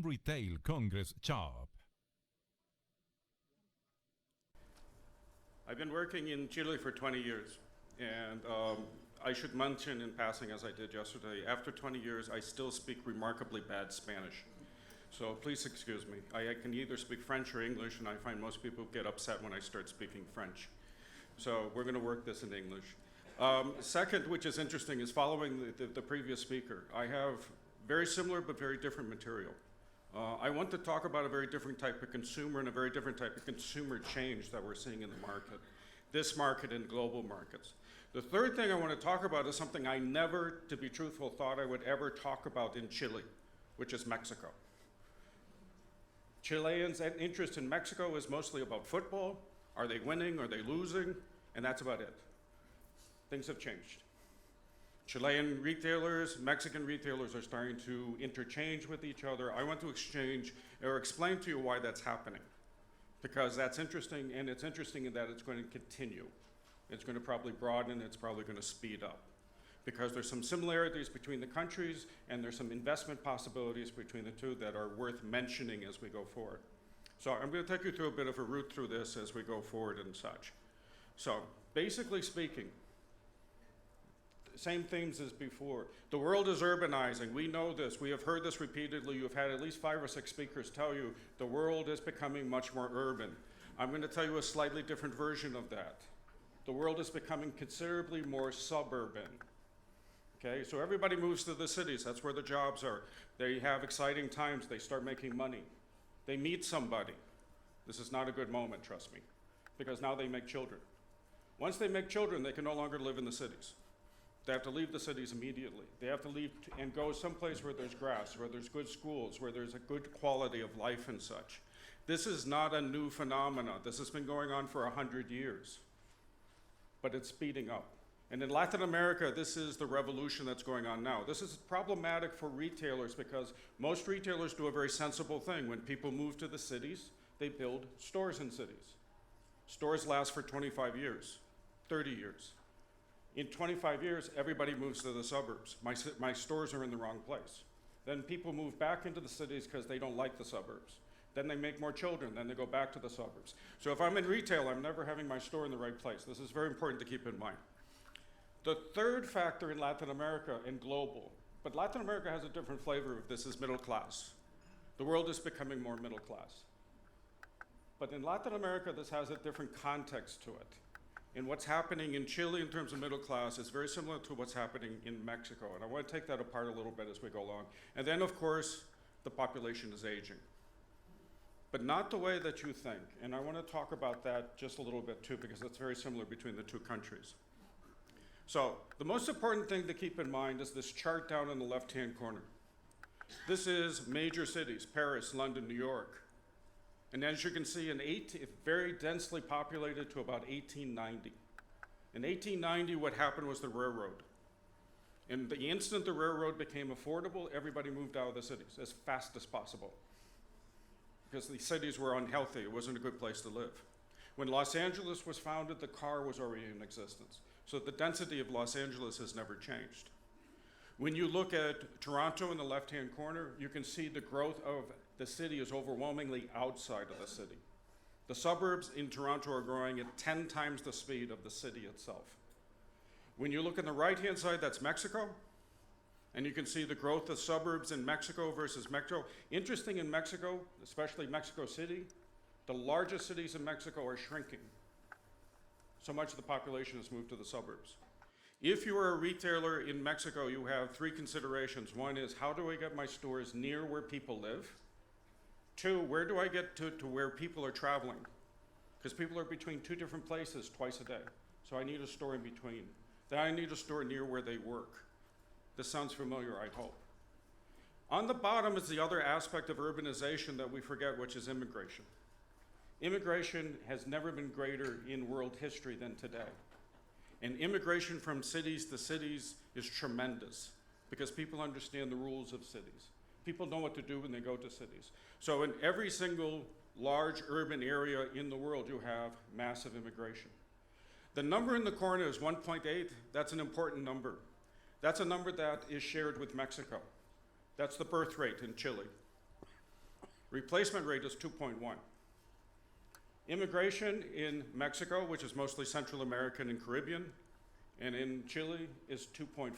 Retail CongresShop. I've been working in Chile for 20 years, and I should mention in passing, as I did yesterday, after 20 years, I still speak remarkably bad Spanish. So please excuse me. I can either speak French or English, and I find most people get upset when I start speaking French. So we're going to work this in English. Second, which is interesting, is following the previous speaker. I have very similar but very different material. I want to talk about a very different type of consumer and a very different type of consumer change that we're seeing in the market, this market and global markets. The third thing I want to talk about is something I never, to be truthful, thought I would ever talk about in Chile, which is Mexico. Chileans' interest in Mexico is mostly about football. Are they winning? Are they losing? And that's about it. Things have changed. Chilean retailers, Mexican retailers are starting to interchange with each other. I want to exchange or explain to you why that's happening, because that's interesting, and it's interesting in that it's going to continue. It's going to probably broaden, it's probably going to speed up, because there's some similarities between the countries and there's some investment possibilities between the two that are worth mentioning as we go forward. So I'm going to take you through a bit of a route through this as we go forward and such. So basically speaking, same themes as before. The world is urbanizing. We know this. We have heard this repeatedly. You've had at least 5 or 6 speakers tell you the world is becoming much more urban. I'm going to tell you a slightly different version of that. The world is becoming considerably more suburban. Okay, so everybody moves to the cities. That's where the jobs are. They have exciting times. They start making money. They meet somebody. This is not a good moment, trust me, because now they make children. Once they make children, they can no longer live in the cities. They have to leave the cities immediately. They have to leave and go someplace where there's grass, where there's good schools, where there's a good quality of life and such. This is not a new phenomenon. This has been going on for 100 years, but it's speeding up. And in Latin America, this is the revolution that's going on now. This is problematic for retailers because most retailers do a very sensible thing. When people move to the cities, they build stores in cities. Stores last for 25 years, 30 years. In 25 years, everybody moves to the suburbs. My stores are in the wrong place. Then people move back into the cities because they don't like the suburbs. Then they make more children, then they go back to the suburbs. So if I'm in retail, I'm never having my store in the right place. This is very important to keep in mind. The third factor in Latin America and global, but Latin America has a different flavor of this, is middle class. The world is becoming more middle class. But in Latin America, this has a different context to it. And what's happening in Chile in terms of middle class is very similar to what's happening in Mexico. And I want to take that apart a little bit as we go along. And then, of course, the population is aging. But not the way that you think. And I want to talk about that just a little bit too, because it's very similar between the two countries. So the most important thing to keep in mind is this chart down in the left-hand corner. This is major cities, Paris, London, New York. And as you can see, it's very densely populated to about 1890. In 1890, what happened was the railroad. And the instant the railroad became affordable, everybody moved out of the cities as fast as possible, because the cities were unhealthy. It wasn't a good place to live. When Los Angeles was founded, the car was already in existence. So the density of Los Angeles has never changed. When you look at Toronto in the left-hand corner, you can see the growth of the city is overwhelmingly outside of the city. The suburbs in Toronto are growing at 10 times the speed of the city itself. When you look on the right-hand side, that's Mexico. And you can see the growth of suburbs in Mexico versus Mexico. Interesting in Mexico, especially Mexico City, the largest cities in Mexico are shrinking. So much of the population has moved to the suburbs. If you are a retailer in Mexico, you have 3 considerations. One is, how do I get my stores near where people live? 2, where do I get to where people are traveling? Because people are between 2 different places twice a day. So I need a store in between. Then I need a store near where they work. This sounds familiar, I hope. On the bottom is the other aspect of urbanization that we forget, which is immigration. Immigration has never been greater in world history than today. And immigration from cities to cities is tremendous because people understand the rules of cities. People know what to do when they go to cities. So in every single large urban area in the world, you have massive immigration. The number in the corner is 1.8. That's an important number. That's a number that is shared with Mexico. That's the birth rate in Chile. Replacement rate is 2.1. Immigration in Mexico, which is mostly Central American and Caribbean, and in Chile is 2.4.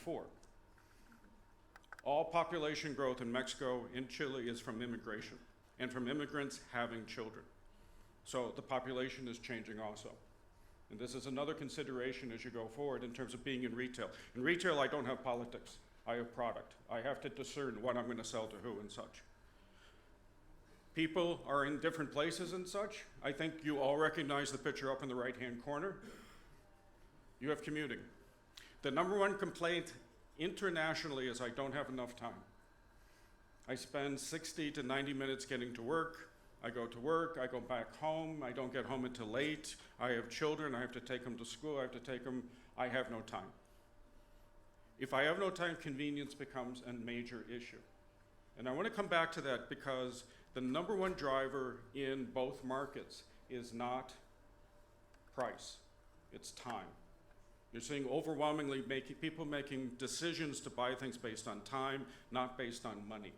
All population growth in Mexico and Chile is from immigration and from immigrants having children. So the population is changing also. And this is another consideration as you go forward in terms of being in retail. In retail, I don't have politics. I have product. I have to discern what I'm going to sell to who and such. People are in different places and such. I think you all recognize the picture up in the right-hand corner. You have commuting. The number one complaint internationally is I don't have enough time. I spend 60 to 90 minutes getting to work. I go to work, I go back home, I don't get home until late. I have children, I have to take them to school, I have to take them, I have no time. If I have no time, convenience becomes a major issue. And I want to come back to that because the number one driver in both markets is not price, it's time. You're seeing overwhelmingly people making decisions to buy things based on time, not based on money.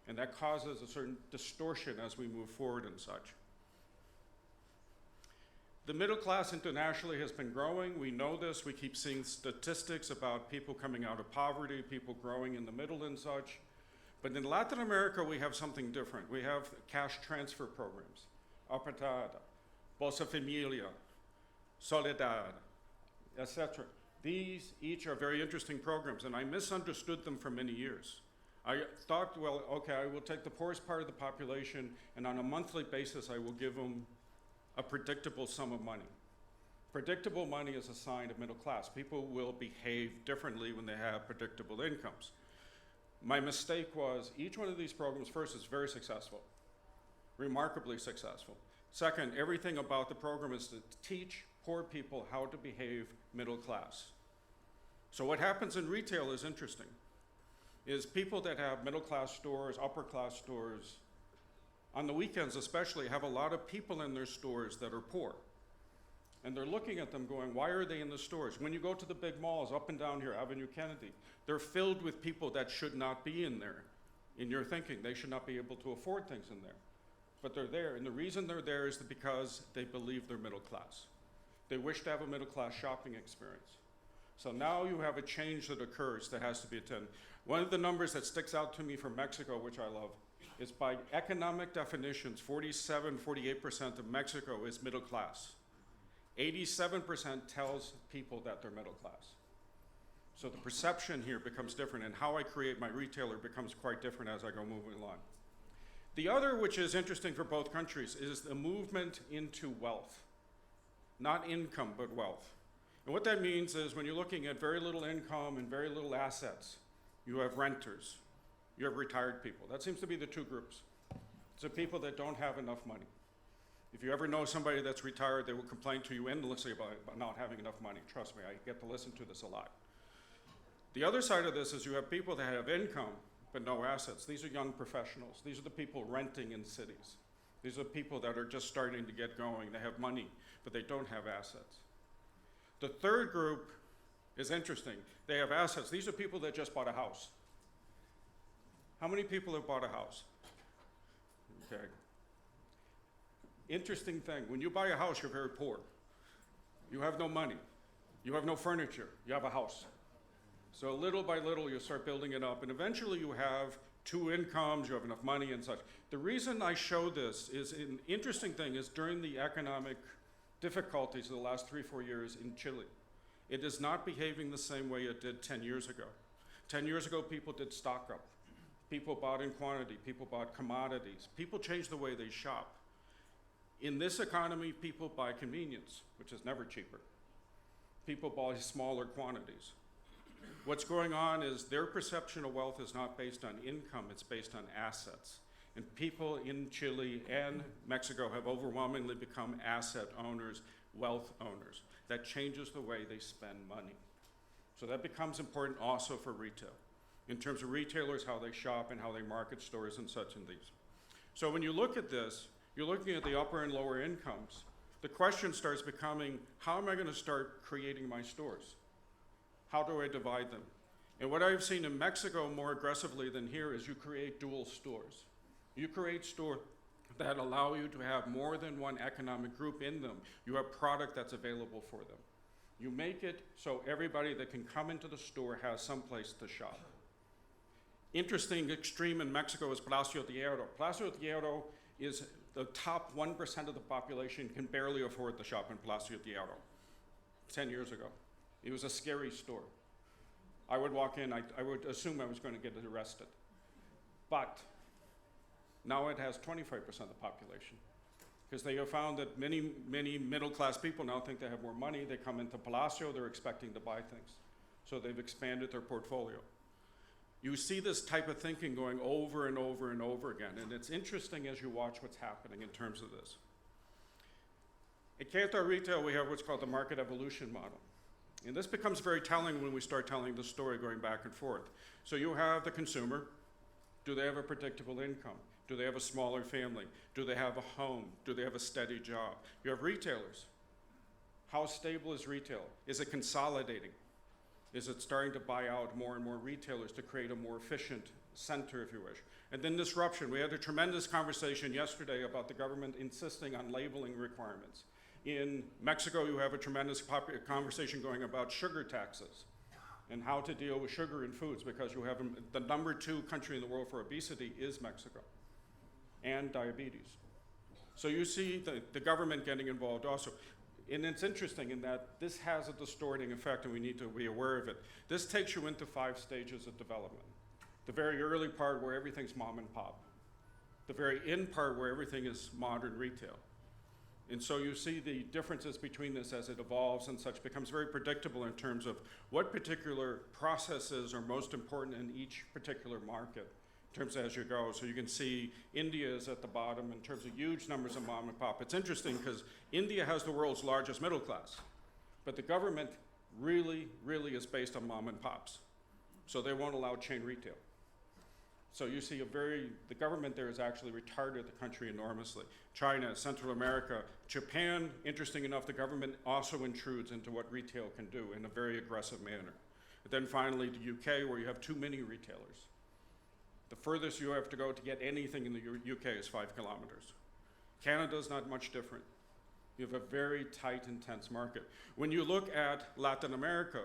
And that causes a certain distortion as we move forward and such. The middle class internationally has been growing. We know this. We keep seeing statistics about people coming out of poverty, people growing in the middle and such. But in Latin America, we have something different. We have cash transfer programs, Apertada, Bolsa Familia, Soledad, etc. These each are very interesting programs, and I misunderstood them for many years. I thought, well, okay, I will take the poorest part of the population, and on a monthly basis, I will give them a predictable sum of money. Predictable money is a sign of middle class. People will behave differently when they have predictable incomes. My mistake was each one of these programs, first, is very successful, remarkably successful. Second, everything about the program is to teach poor people how to behave middle class. So what happens in retail is interesting. Is people that have middle class stores, upper class stores, on the weekends especially, have a lot of people in their stores that are poor. And they're looking at them going, why are they in the stores? When you go to the big malls up and down here, Avenue Kennedy, they're filled with people that should not be in there. In your thinking, they should not be able to afford things in there. But they're there, and the reason they're there is because they believe they're middle class. They wish to have a middle class shopping experience. So now you have a change that occurs that has to be attended. One of the numbers that sticks out to me from Mexico, which I love, is by economic definitions, 48% of Mexico is middle class. 87% tells people that they're middle class. So the perception here becomes different, and how I create my retailer becomes quite different as I go moving along. The other, which is interesting for both countries, is the movement into wealth. Not income, but wealth. And what that means is when you're looking at very little income and very little assets, you have renters, you have retired people. That seems to be the two groups. It's the people that don't have enough money. If you ever know somebody that's retired, they will complain to you endlessly about not having enough money. Trust me, I get to listen to this a lot. The other side of this is you have people that have income but no assets. These are young professionals. These are the people renting in cities. These are people that are just starting to get going. They have money, but they don't have assets. The third group is interesting. They have assets. These are people that just bought a house. How many people have bought a house? Okay. Interesting thing, when you buy a house, you're very poor. You have no money. You have no furniture. You have a house. So little by little, you start building it up, and eventually you have two incomes, you have enough money and such. The reason I show this is an interesting thing is during the economic difficulties of the last 3-4 years in Chile, it is not behaving the same way it did 10 years ago. 10 years ago, people did stock up. People bought in quantity. People bought commodities. People changed the way they shop. In this economy, people buy convenience, which is never cheaper. People buy smaller quantities. What's going on is their perception of wealth is not based on income, it's based on assets. And people in Chile and Mexico have overwhelmingly become asset owners, wealth owners. That changes the way they spend money. So that becomes important also for retail. In terms of retailers, how they shop and how they market stores and such in these. So when you look at this, you're looking at the upper and lower incomes. The question starts becoming, how am I going to start creating my stores? How do I divide them? And what I've seen in Mexico more aggressively than here is you create dual stores. You create that allow you to have more than one economic group in them. You have product that's available for them. You make it so everybody that can come into the store has some place to shop. Interesting extreme in Mexico is Palacio Tierra. Palacio Tierra is the top 1% of the population can barely afford to shop in Palacio Tierra. 10 years ago. It was a scary store. I would walk in, I would assume I was going to get arrested. But now it has 25% of the population. Because they have found that many middle-class people now think they have more money. They come into Palacio, they're expecting to buy things. So they've expanded their portfolio. You see this type of thinking going over and over and over again, and it's interesting as you watch what's happening in terms of this. At Querétaro Retail, we have what's called the market evolution model. And this becomes very telling when we start telling the story going back and forth. So you have the consumer. Do they have a predictable income? Do they have a smaller family? Do they have a home? Do they have a steady job? You have retailers. How stable is retail? Is it consolidating? Is it starting to buy out more and more retailers to create a more efficient center, if you wish? And then disruption. We had a tremendous conversation yesterday about the government insisting on labeling requirements. In Mexico, you have a tremendous conversation going about sugar taxes and how to deal with sugar in foods, because you have the number 2 country in the world for obesity is Mexico, and diabetes. So you see the government getting involved also. And it's interesting in that this has a distorting effect, and we need to be aware of it. This takes you into 5 stages of development. The very early part where everything's mom and pop. The very end part where everything is modern retail. And so you see the differences between this as it evolves and such becomes very predictable in terms of what particular processes are most important in each particular market in terms of as you go. So you can see India is at the bottom in terms of huge numbers of mom and pop. It's interesting because India has the world's largest middle class, but the government really is based on mom and pops. So they won't allow chain retail. So you see the government there has actually retarded the country enormously. China, Central America, Japan, interesting enough, the government also intrudes into what retail can do in a very aggressive manner. And then finally, the UK, where you have too many retailers. The furthest you have to go to get anything in the UK is 5 kilometers. Canada's not much different. You have a very tight, intense market. When you look at Latin America,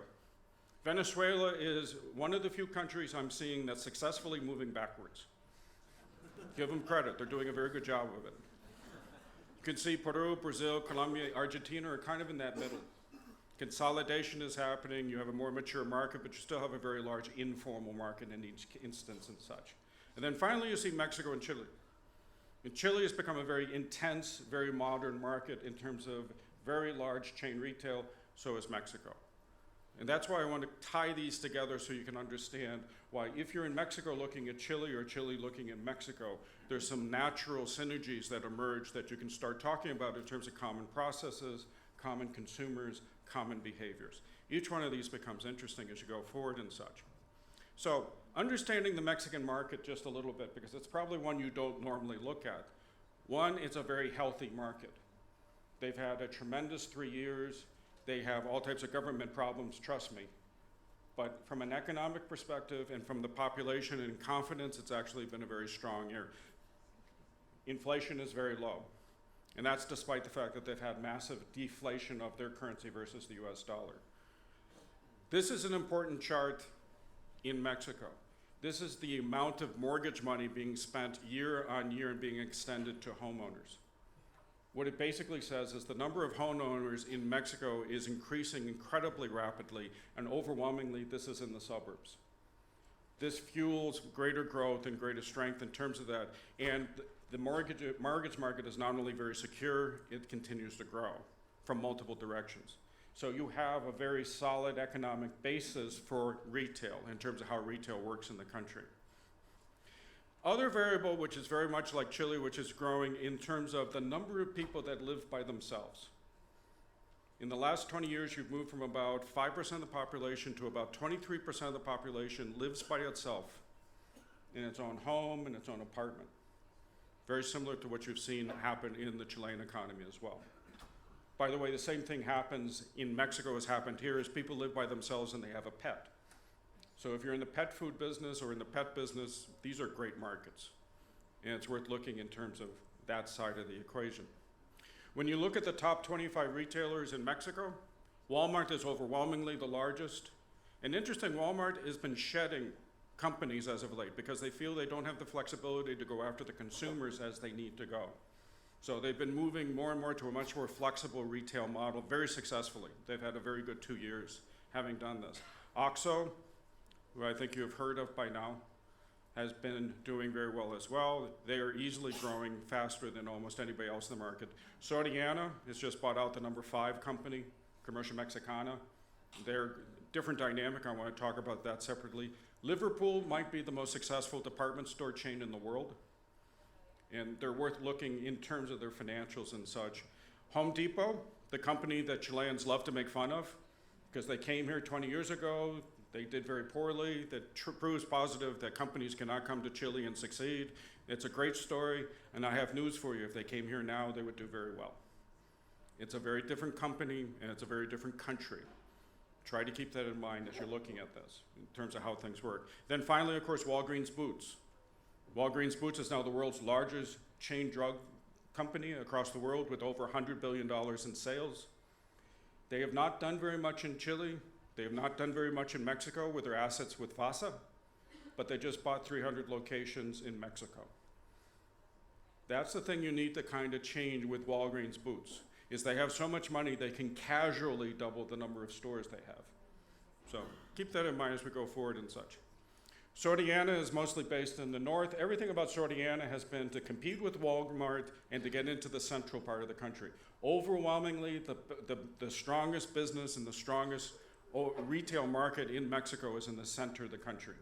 Venezuela is one of the few countries I'm seeing that's successfully moving backwards. Give them credit, they're doing a very good job of it. You can see Peru, Brazil, Colombia, Argentina are kind of in that middle. Consolidation is happening, you have a more mature market, but you still have a very large informal market in each instance and such. And then finally you see Mexico and Chile. And Chile has become a very intense, very modern market in terms of very large chain retail, so is Mexico. And that's why I want to tie these together so you can understand why if you're in Mexico looking at Chile or Chile looking at Mexico, there's some natural synergies that emerge that you can start talking about in terms of common processes, common consumers, common behaviors. Each one of these becomes interesting as you go forward and such. So understanding the Mexican market just a little bit, because it's probably one you don't normally look at. One, it's a very healthy market. They've had a tremendous 3 years. They have all types of government problems, trust me. But from an economic perspective and from the population and confidence, it's actually been a very strong year. Inflation is very low. And that's despite the fact that they've had massive deflation of their currency versus the US dollar. This is an important chart in Mexico. This is the amount of mortgage money being spent year on year and being extended to homeowners. What it basically says is the number of homeowners in Mexico is increasing incredibly rapidly, and overwhelmingly this is in the suburbs. This fuels greater growth and greater strength in terms of that, and the mortgage market is not only very secure, it continues to grow from multiple directions. So you have a very solid economic basis for retail in terms of how retail works in the country. Other variable, which is very much like Chile, which is growing in terms of the number of people that live by themselves. In the last 20 years, you've moved from about 5% of the population to about 23% of the population lives by itself in its own home and its own apartment. Very similar to what you've seen happen in the Chilean economy as well. By the way, the same thing happens in Mexico as happened here, is people live by themselves and they have a pet. So if you're in the pet food business or in the pet business, these are great markets. and it's worth looking in terms of that side of the equation. When you look at the top 25 retailers in Mexico, Walmart is overwhelmingly the largest. And interesting, Walmart has been shedding companies as of late because they feel they don't have the flexibility to go after the consumers as they need to go. So they've been moving more and more to a much more flexible retail model very successfully. They've had a very good 2 years having done this. OXXO, who I think you have heard of by now, has been doing very well as well. They are easily growing faster than almost anybody else in the market. Soriana has just bought out the number 5 company, Comercio Mexicana. They're different dynamic. I want to talk about that separately. Liverpool might be the most successful department store chain in the world, and they're worth looking in terms of their financials and such. Home Depot, the company that Chileans love to make fun of, because they came here 20 years ago, they did very poorly. That proves positive that companies cannot come to Chile and succeed. It's a great story, and I have news for you. If they came here now, they would do very well. It's a very different company, and it's a very different country. Try to keep that in mind as you're looking at this, in terms of how things work. Then finally, of course, Walgreens Boots. Walgreens Boots is now the world's largest chain drug company across the world with over $100 billion in sales. They have not done very much in Chile. They have not done very much in Mexico with their assets with FASA, but they just bought 300 locations in Mexico. That's the thing you need to kind of change with Walgreens Boots, is they have so much money they can casually double the number of stores they have. So keep that in mind as we go forward and such. Soriana is mostly based in the north. Everything about Soriana has been to compete with Walmart and to get into the central part of the country. Overwhelmingly, the strongest business and the strongest retail market in Mexico is in the center of the country.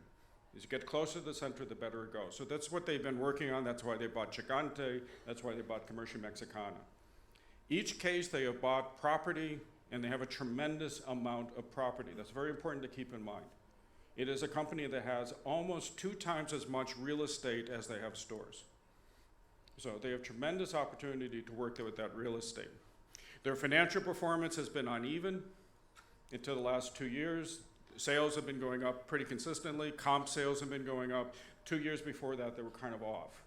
As you get closer to the center, the better it goes. So that's what they've been working on. That's why they bought Gigante. That's why they bought Comercio Mexicana. Each case, they have bought property, and they have a tremendous amount of property. That's very important to keep in mind. It is a company that has almost 2 times as much real estate as they have stores. So they have tremendous opportunity to work with that real estate. Their financial performance has been uneven until the last 2 years. Sales have been going up pretty consistently. Comp sales have been going up. 2 years before that, they were kind of off.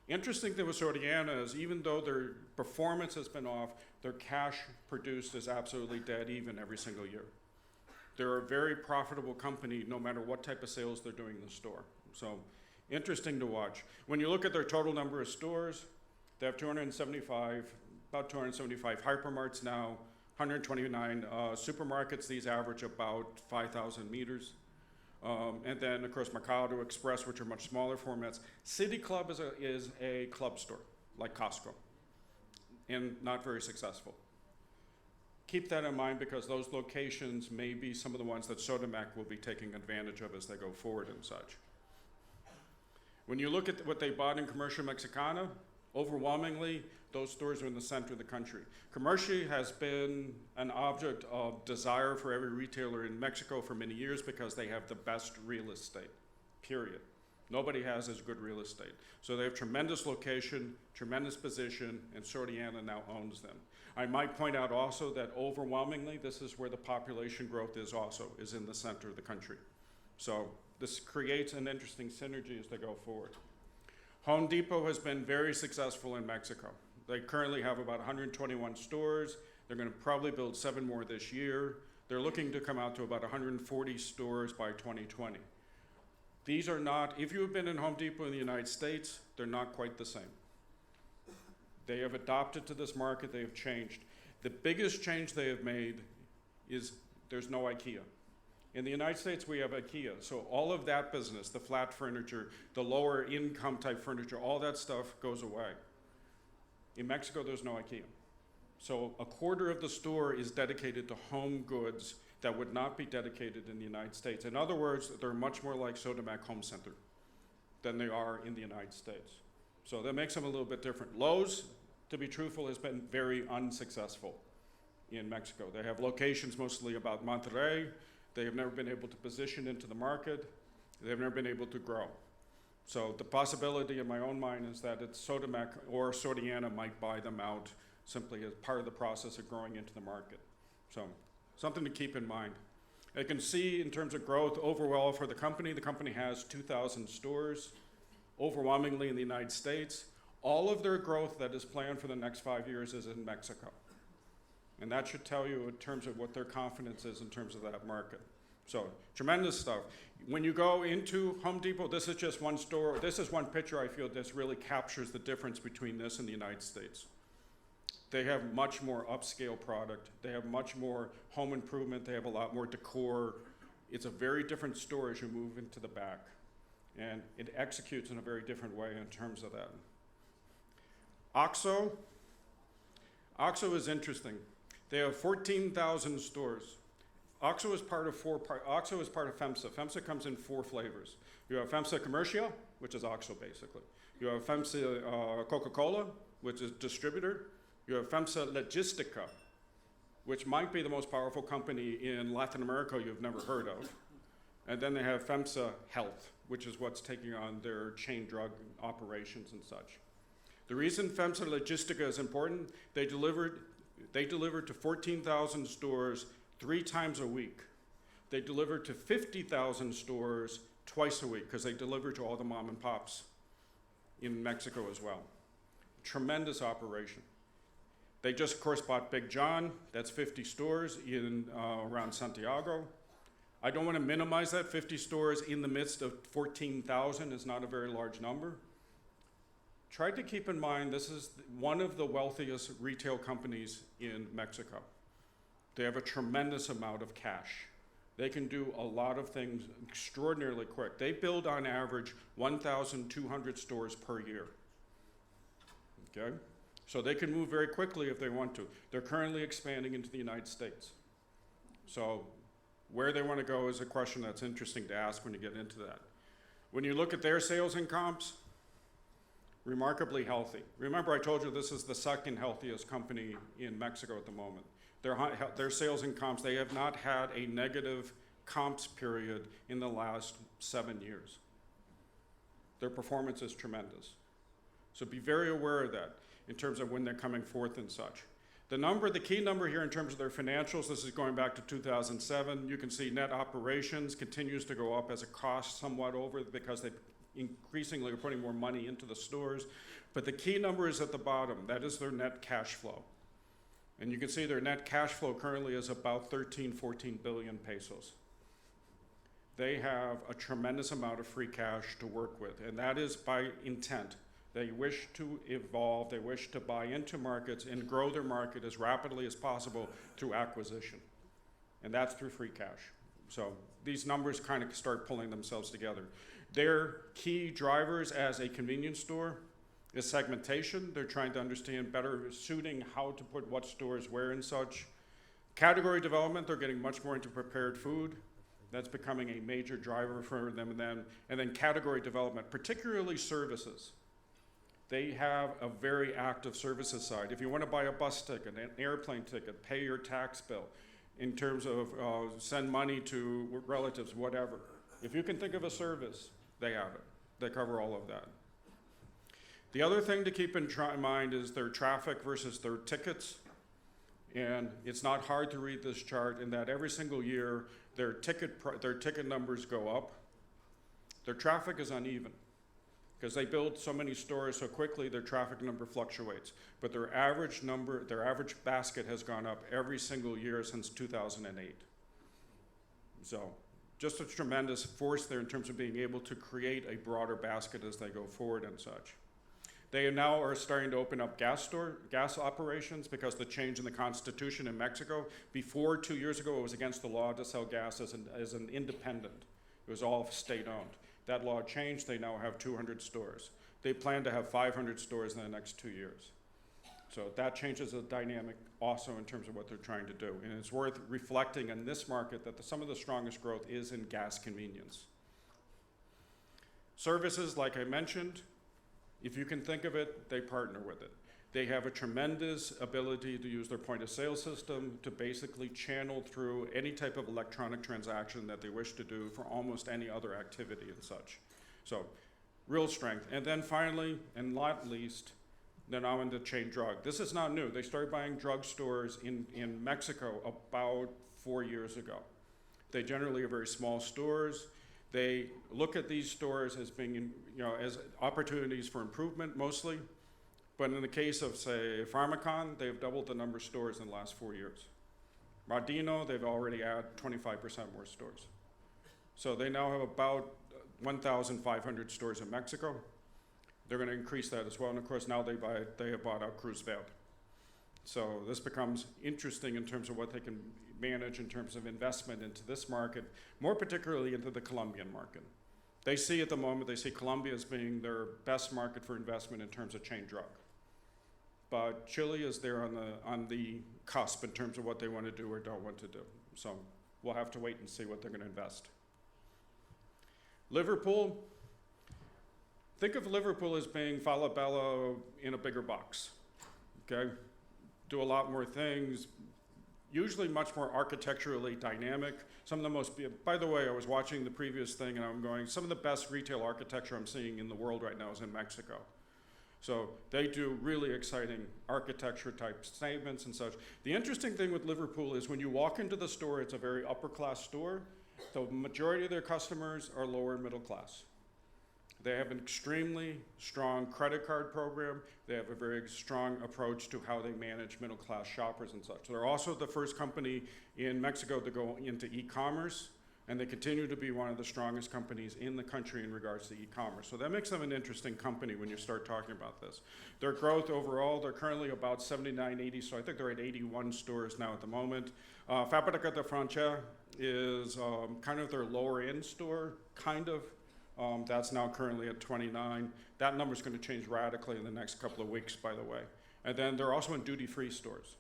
Interesting thing with Soriana is even though their performance has been off, their cash produced is absolutely dead even every single year. They're a very profitable company no matter what type of sales they're doing in the store. So interesting to watch. When you look at their total number of stores, they have 275, about 275 hypermarts now, 129 supermarkets. These average about 5,000 meters. And then, of course, Mercado Express, which are much smaller formats. City Club is a club store, like Costco, and not very successful. Keep that in mind because those locations may be some of the ones that Sodimac will be taking advantage of as they go forward and such. When you look at what they bought in Comercio Mexicana, overwhelmingly, those stores are in the center of the country. Comercio has been an object of desire for every retailer in Mexico for many years because they have the best real estate, period. Nobody has as good real estate. So they have tremendous location, tremendous position, and Soriana now owns them. I might point out also that overwhelmingly, this is where the population growth is also, is in the center of the country. So this creates an interesting synergy as they go forward. Home Depot has been very successful in Mexico. They currently have about 121 stores. They're going to probably build 7 more this year. They're looking to come out to about 140 stores by 2020. These are not, if you have been in Home Depot in the United States, they're not quite the same. They have adopted to this market, they have changed. The biggest change they have made is there's no IKEA. In the United States, we have IKEA. So all of that business, the flat furniture, the lower income type furniture, all that stuff goes away. In Mexico, there's no IKEA. So a quarter of the store is dedicated to home goods that would not be dedicated in the United States. In other words, they're much more like Sodimac Home Center than they are in the United States. So that makes them a little bit different. Lowe's, to be truthful, has been very unsuccessful in Mexico. They have locations mostly about Monterrey. They have never been able to position into the market. They have never been able to grow. So the possibility in my own mind is that it's Sodimac or Soriana might buy them out simply as part of the process of growing into the market. So something to keep in mind. You can see in terms of growth overall for the company has 2,000 stores. overwhelmingly in the United States. All of their growth that is planned for the next 5 years is in Mexico. And that should tell you in terms of what their confidence is in terms of that market. So tremendous stuff. When you go into Home Depot, this is just one store. This is one picture I feel this really captures the difference between this and the United States. They have much more upscale product. They have much more home improvement. They have a lot more decor. It's a very different store as you move into the back. And it executes in a very different way in terms of that. OXO is interesting. They have 14,000 stores. OXO is part of FEMSA. FEMSA comes in 4 flavors. You have FEMSA Commercial, which is OXO basically. You have FEMSA Coca-Cola, which is distributor. You have FEMSA Logistica, which might be the most powerful company in Latin America you've never heard of. And then they have FEMSA Health, which is what's taking on their chain drug operations and such. The reason FEMSA Logistica is important, they delivered to 14,000 stores 3 times a week. They delivered to 50,000 stores twice a week because they deliver to all the mom and pops in Mexico as well. Tremendous operation. They just, of course, bought Big John. That's 50 stores in around Santiago. I don't want to minimize that. 50 stores in the midst of 14,000 is not a very large number. Try to keep in mind this is one of the wealthiest retail companies in Mexico. They have a tremendous amount of cash. They can do a lot of things extraordinarily quick. They build on average 1,200 stores per year. Okay? So they can move very quickly if they want to. They're currently expanding into the United States. So where they want to go is a question that's interesting to ask when you get into that. When you look at their sales and comps, remarkably healthy. Remember I told you this is the second healthiest company in Mexico at the moment. Their sales and comps, they have not had a negative comps period in the last 7 years. Their performance is tremendous. So be very aware of that in terms of when they're coming forth and such. The key number here in terms of their financials, this is going back to 2007. You can see net operations continues to go up as a cost somewhat over because they increasingly are putting more money into the stores. But the key number is at the bottom. That is their net cash flow. And you can see their net cash flow currently is about 14 billion pesos. They have a tremendous amount of free cash to work with, and that is by intent. They wish to evolve, they wish to buy into markets and grow their market as rapidly as possible through acquisition. And that's through free cash. So these numbers kind of start pulling themselves together. Their key drivers as a convenience store is segmentation. They're trying to understand better suiting how to put what stores where and such. Category development, they're getting much more into prepared food. That's becoming a major driver for them. And then category development, particularly services. They have a very active services side. If you want to buy a bus ticket, an airplane ticket, pay your tax bill, in terms of send money to relatives, whatever. If you can think of a service, they have it. They cover all of that. The other thing to keep in mind is their traffic versus their tickets. And it's not hard to read this chart in that every single year their ticket numbers go up. Their traffic is uneven because they build so many stores so quickly their traffic number fluctuates. But their average basket has gone up every single year since 2008. So just a tremendous force there in terms of being able to create a broader basket as they go forward and such. They now are starting to open up gas operations because the change in the Constitution in Mexico. Before 2 years ago, it was against the law to sell gas as an independent. It was all state-owned. That law changed. They now have 200 stores. They plan to have 500 stores in the next 2 years. So that changes the dynamic also in terms of what they're trying to do. And it's worth reflecting in this market that some of the strongest growth is in gas convenience. Services, like I mentioned, if you can think of it, they partner with it. They have a tremendous ability to use their point of sale system to basically channel through any type of electronic transaction that they wish to do for almost any other activity and such. So real strength. And then finally, and not least, they're now into chain drug. This is not new. They started buying drugstores in Mexico about 4 years ago. They generally are very small stores. They look at these stores as being, as opportunities for improvement mostly. But in the case of, say, Pharmacon, they've doubled the number of stores in the last 4 years. Latino, they've already added 25% more stores. So they now have about 1,500 stores in Mexico. They're going to increase that as well. And of course, now they have bought out Cruzverde. So this becomes interesting in terms of what they can manage in terms of investment into this market, more particularly into the Colombian market. They see at the moment, they see Colombia as being their best market for investment in terms of chain drug. But Chile is there on the cusp in terms of what they want to do or don't want to do. So we'll have to wait and see what they're going to invest. Liverpool, think of Liverpool as being Falabella in a bigger box, okay? Do a lot more things, usually much more architecturally dynamic. Some of the most, by the way, I was watching the previous thing and I'm going, some of the best retail architecture I'm seeing in the world right now is in Mexico. So they do really exciting architecture type statements and such. The interesting thing with Liverpool is when you walk into the store, it's a very upper class store. The majority of their customers are lower and middle class. They have an extremely strong credit card program. They have a very strong approach to how they manage middle class shoppers and such. They're also the first company in Mexico to go into e-commerce, and they continue to be one of the strongest companies in the country in regards to e-commerce. So that makes them an interesting company when you start talking about this. Their growth overall, they're currently about 79, 80, so I think they're at 81 stores now at the moment. Fábrica de Francia is kind of their lower end store, kind of. That's now currently at 29. That number's going to change radically in the next couple of weeks, by the way. And then they're also in duty-free stores.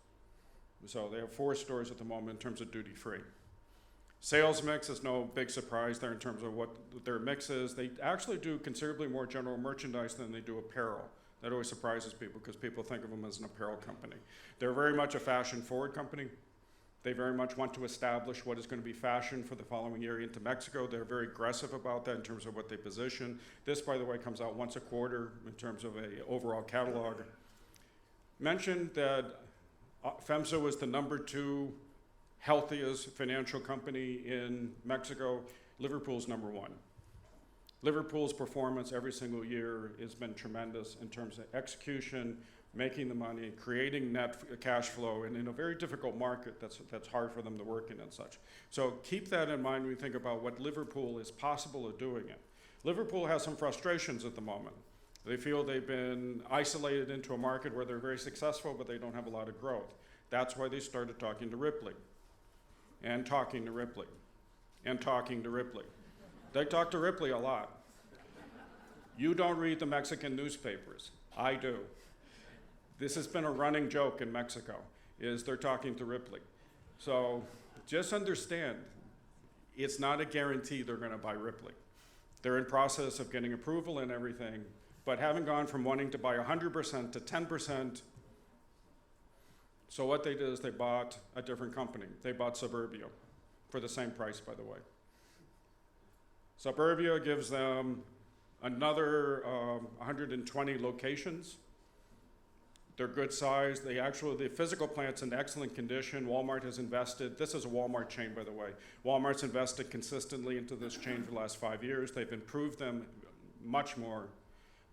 So they have 4 stores at the moment in terms of duty-free. Sales mix is no big surprise there in terms of what their mix is. They actually do considerably more general merchandise than they do apparel. That always surprises people because people think of them as an apparel company. They're very much a fashion-forward company. They very much want to establish what is going to be fashion for the following year into Mexico. They're very aggressive about that in terms of what they position. This, by the way, comes out once a quarter in terms of an overall catalog. Mentioned that FEMSA was the number 2 healthiest financial company in Mexico. Liverpool's number 1. Liverpool's performance every single year has been tremendous in terms of execution, making the money, creating net cash flow, and in a very difficult market that's hard for them to work in and such. So keep that in mind when we think about what Liverpool is possible of doing it. Liverpool has some frustrations at the moment. They feel they've been isolated into a market where they're very successful, but they don't have a lot of growth. That's why they started talking to Ripley, and talking to Ripley, and talking to Ripley. They talk to Ripley a lot. You don't read the Mexican newspapers. I do. This has been a running joke in Mexico, is they're talking to Ripley. So just understand, it's not a guarantee they're going to buy Ripley. They're in process of getting approval and everything, but having gone from wanting to buy 100% to 10%, so what they did is they bought a different company. They bought Suburbia for the same price, by the way. Suburbia gives them another 120 locations. They're good size. The physical plant's in excellent condition. Walmart has invested. This is a Walmart chain, by the way. Walmart's invested consistently into this chain for the last 5 years. They've improved them much more.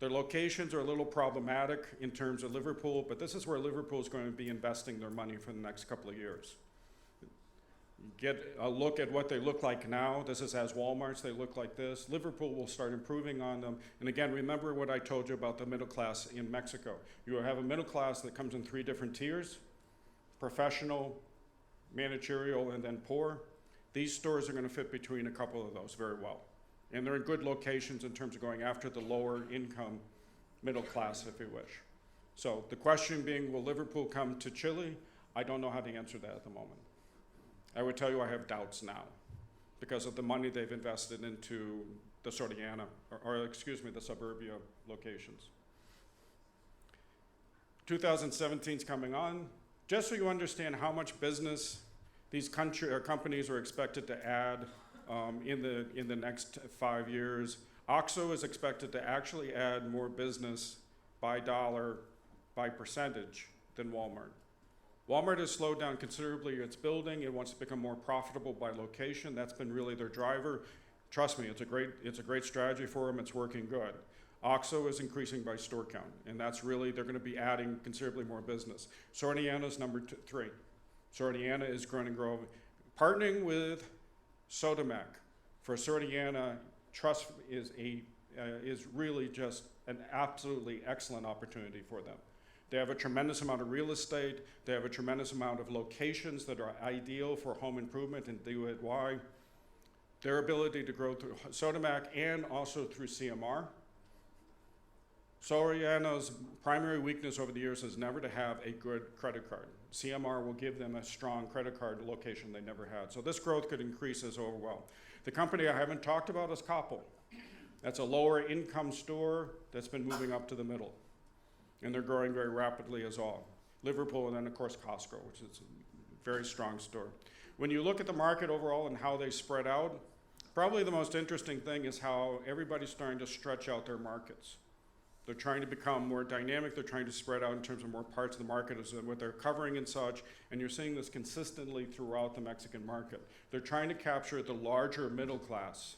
Their locations are a little problematic in terms of Liverpool, but this is where Liverpool is going to be investing their money for the next couple of years. Get a look at what they look like now. This is as Walmart's, they look like this. Liverpool will start improving on them. And again, remember what I told you about the middle class in Mexico. You have a middle class that comes in 3 different tiers: professional, managerial, and then poor. These stores are going to fit between a couple of those very well. And they're in good locations in terms of going after the lower income middle class, if you wish. So the question being, will Liverpool come to Chile? I don't know how to answer that at the moment. I would tell you I have doubts now because of the money they've invested into the Soriana, the Suburbia locations. 2017 is coming on. Just so you understand how much business these companies are expected to add in the next 5 years. OXXO is expected to actually add more business by dollar, by percentage, than Walmart. Walmart has slowed down considerably its building. It wants to become more profitable by location. That's been really their driver. Trust me, it's a great strategy for them. It's working good. OXO is increasing by store count, and that's really, they're going to be adding considerably more business. Soriana is number 3. Soriana is growing and growing. Partnering with Sodimac for Soriana, trust is really just an absolutely excellent opportunity for them. They have a tremendous amount of real estate. They have a tremendous amount of locations that are ideal for home improvement and DIY. Their ability to grow through Sodimac and also through CMR. Soriana's primary weakness over the years is never to have a good credit card. CMR will give them a strong credit card location they never had. So this growth could increase as well. The company I haven't talked about is Koppel. That's a lower income store that's been moving up to the middle. And they're growing very rapidly as well. Liverpool, and then of course Costco, which is a very strong store. When you look at the market overall and how they spread out, probably the most interesting thing is how everybody's starting to stretch out their markets. They're trying to become more dynamic. They're trying to spread out in terms of more parts of the market as what they're covering and such. And you're seeing this consistently throughout the Mexican market. They're trying to capture the larger middle class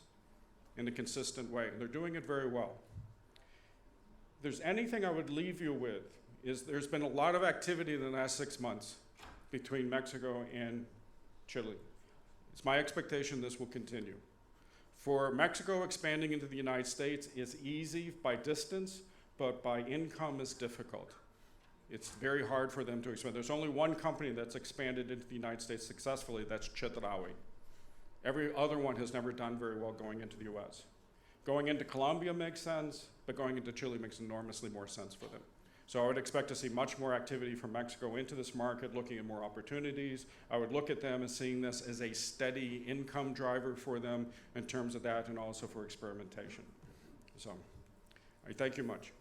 in a consistent way. And they're doing it very well. If there's anything I would leave you with is there's been a lot of activity in the last 6 months between Mexico and Chile. It's my expectation this will continue. For Mexico, expanding into the United States is easy by distance, but by income is difficult. It's very hard for them to expand. There's only one company that's expanded into the United States successfully, that's Chedraui. Every other one has never done very well going into the US. Going into Colombia makes sense, but going into Chile makes enormously more sense for them. So I would expect to see much more activity from Mexico into this market, looking at more opportunities. I would look at them as seeing this as a steady income driver for them in terms of that, and also for experimentation. So I thank you much.